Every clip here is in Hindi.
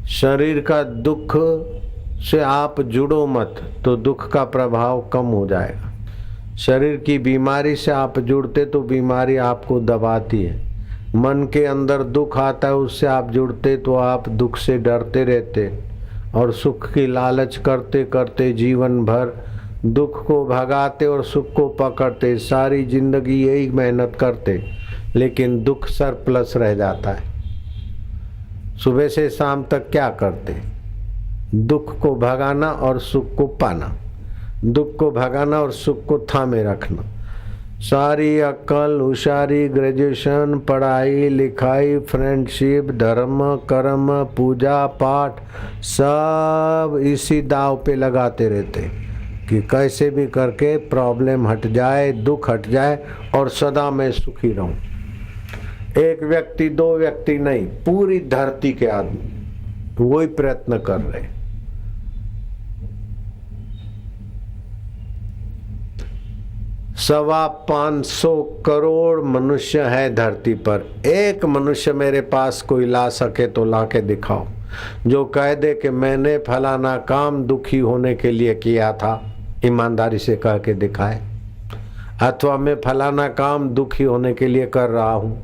शरीर का दुख से आप जुड़ो मत तो दुख का प्रभाव कम हो जाएगा। शरीर की बीमारी से आप जुड़ते तो बीमारी आपको दबाती है। मन के अंदर दुख आता है, उससे आप जुड़ते तो आप दुख से डरते रहते और सुख की लालच करते करते जीवन भर दुख को भगाते और सुख को पकड़ते। सारी जिंदगी यही मेहनत करते, लेकिन दुख सरप्लस रह जाता है। सुबह से शाम तक क्या करते? दुख को भगाना और सुख को पाना, दुख को भगाना और सुख को थामे रखना। सारी अक्ल होशियारी, ग्रेजुएशन, पढ़ाई लिखाई, फ्रेंडशिप, धर्म कर्म, पूजा पाठ सब इसी दाव पे लगाते रहते कि कैसे भी करके प्रॉब्लम हट जाए, दुख हट जाए और सदा मैं सुखी रहूं। एक व्यक्ति दो व्यक्ति नहीं, पूरी धरती के आदमी वही प्रयत्न कर रहे। 525 करोड़ मनुष्य है धरती पर। एक मनुष्य मेरे पास कोई ला सके तो ला के दिखाओ, जो कह दे कि मैंने फलाना काम दुखी होने के लिए किया था, ईमानदारी से कह के दिखाए। अथवा मैं फलाना काम दुखी होने के लिए कर रहा हूं।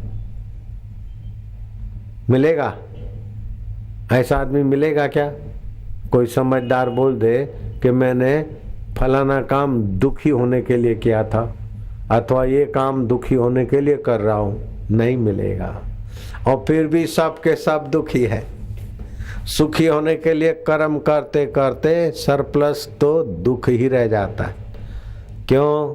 मिलेगा? ऐसा आदमी मिलेगा क्या? कोई समझदार बोल दे कि मैंने फलाना काम दुखी होने के लिए किया था अथवा ये काम दुखी होने के लिए कर रहा हूं, नहीं मिलेगा। और फिर भी सब के सब दुखी है। सुखी होने के लिए कर्म करते करते सरप्लस तो दुख ही रह जाता है। क्यों?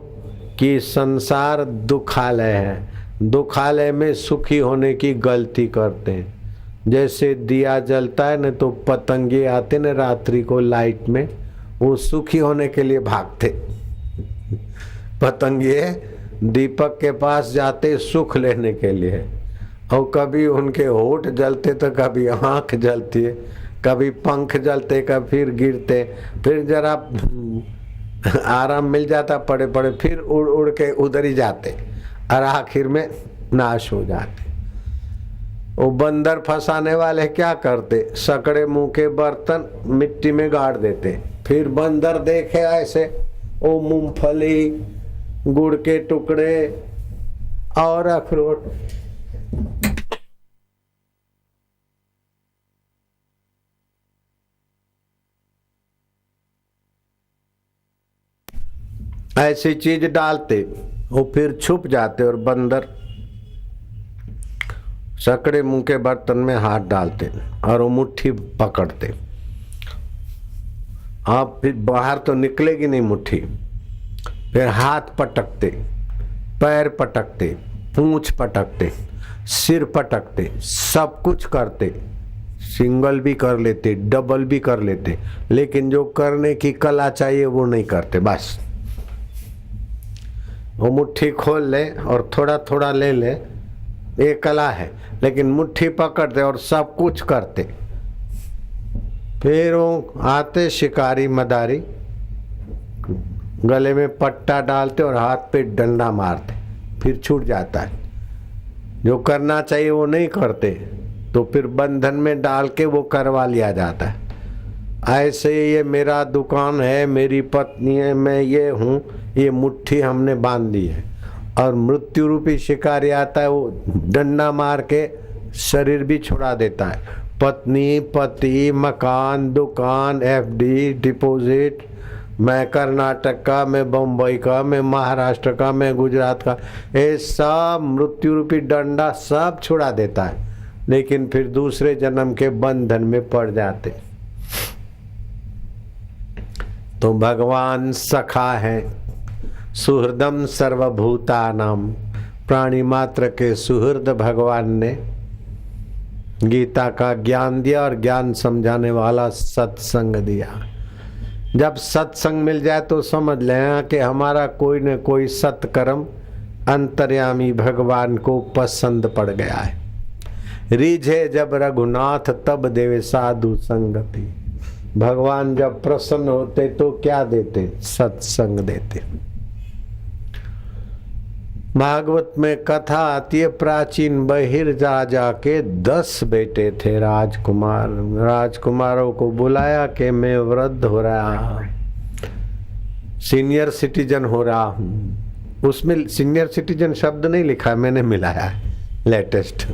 कि संसार दुखालय है। दुखालय में सुखी होने की गलती करते हैं। जैसे दिया जलता है न तो पतंगे आते न रात्रि को लाइट में, वो सुखी होने के लिए भागते। पतंगे दीपक के पास जाते सुख लेने के लिए, और कभी उनके होठ जलते तो कभी आंख जलती है, कभी पंख जलते, कभी फिर गिरते, फिर जरा आराम मिल जाता पड़े पड़े, फिर उड़ उड़ के उधर ही जाते और आखिर में नाश हो जाते। वो बंदर फंसाने वाले क्या करते? सकड़े मुंह के बर्तन मिट्टी में गाड़ देते, फिर बंदर देखे ऐसे वो मूंगफली, गुड़ के टुकड़े और अखरोट ऐसी चीज डालते, वो फिर छुप जाते और बंदर सकड़े मुंह के बर्तन में हाथ डालते और वो मुट्ठी पकड़ते। आप फिर बाहर तो निकलेगी नहीं मुट्ठी, फिर हाथ पटकते, पैर पटकते, पूंछ पटकते, सिर पटकते, सब कुछ करते। सिंगल भी कर लेते, डबल भी कर लेते, लेकिन जो करने की कला चाहिए वो नहीं करते। बस वो मुट्ठी खोल ले और थोड़ा थोड़ा ले ले, ये कला है, लेकिन मुट्ठी पकड़ते और सब कुछ करते। फिर वो आते शिकारी मदारी, गले में पट्टा डालते और हाथ पे डंडा मारते, फिर छूट जाता है। जो करना चाहिए वो नहीं करते तो फिर बंधन में डाल के वो करवा लिया जाता है। ऐसे ये मेरा दुकान है, मेरी पत्नी है, मैं ये हूँ, ये मुट्ठी हमने बांध दी है। और मृत्यु रूपी शिकारी आता है, वो डंडा मार के शरीर भी छुड़ा देता है। पत्नी, पति, मकान, दुकान, एफडी, डिपॉजिट, मैं कर्नाटक का, मैं बम्बई का, मैं महाराष्ट्र का, मैं गुजरात का, ये सब मृत्यु रूपी डंडा सब छुड़ा देता है, लेकिन फिर दूसरे जन्म के बंधन में पड़ जाते। तो भगवान सखा है, सुहृदम सर्वभूतानाम, प्राणी मात्र के सुहृद भगवान ने गीता का ज्ञान दिया और ज्ञान समझाने वाला सत्संग दिया। जब सत्संग मिल जाए तो समझ लेना कि हमारा कोई न कोई सत्कर्म अंतर्यामी भगवान को पसंद पड़ गया है। रीझे जब रघुनाथ तब देवे साधु संगति। भगवान जब प्रसन्न होते तो क्या देते? सत्संग देते। भागवत में कथा आती है, प्राचीन बहिर राजा के 10 बेटे थे राजकुमार। राजकुमारों को बुलाया कि मैं वृद्ध हो रहा, सीनियर सिटीजन हो रहा हूँ। उसमें सीनियर सिटीजन शब्द नहीं लिखा है, मैंने मिलाया है लेटेस्ट।